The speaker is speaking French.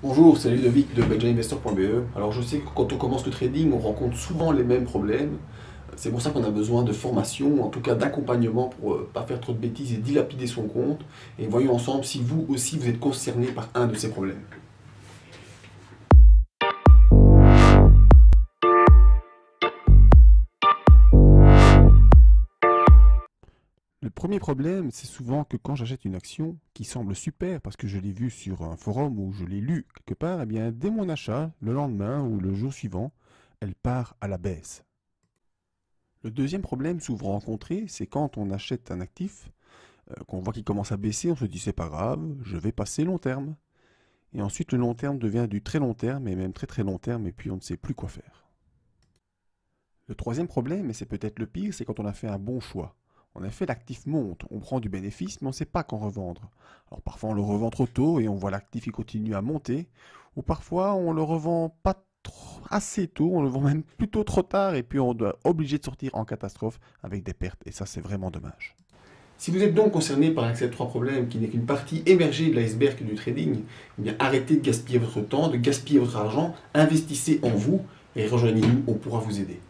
Bonjour, c'est Ludovic de benjaminvestor.be. Alors je sais que quand on commence le trading, on rencontre souvent les mêmes problèmes. C'est pour ça qu'on a besoin de formation, en tout cas d'accompagnement pour ne pas faire trop de bêtises et dilapider son compte. Et voyons ensemble si vous aussi vous êtes concerné par un de ces problèmes. Le premier problème, c'est souvent que quand j'achète une action qui semble super parce que je l'ai vue sur un forum ou je l'ai lue quelque part, eh bien dès mon achat, le lendemain ou le jour suivant, elle part à la baisse. Le deuxième problème souvent rencontré, c'est quand on achète un actif, qu'on voit qu'il commence à baisser, on se dit c'est pas grave, je vais passer long terme. Et ensuite le long terme devient du très long terme et même très très long terme et puis on ne sait plus quoi faire. Le troisième problème, et c'est peut-être le pire, c'est quand on a fait un bon choix. En effet, l'actif monte, on prend du bénéfice, mais on ne sait pas quand revendre. Alors parfois on le revend trop tôt et on voit l'actif qui continue à monter, ou parfois on le revend pas assez tôt, on le vend même plutôt trop tard et puis on doit obligé de sortir en catastrophe avec des pertes et ça c'est vraiment dommage. Si vous êtes donc concerné par ces trois problèmes qui n'est qu'une partie émergée de l'iceberg du trading, eh bien arrêtez de gaspiller votre temps, de gaspiller votre argent, investissez en vous et rejoignez-nous, on pourra vous aider.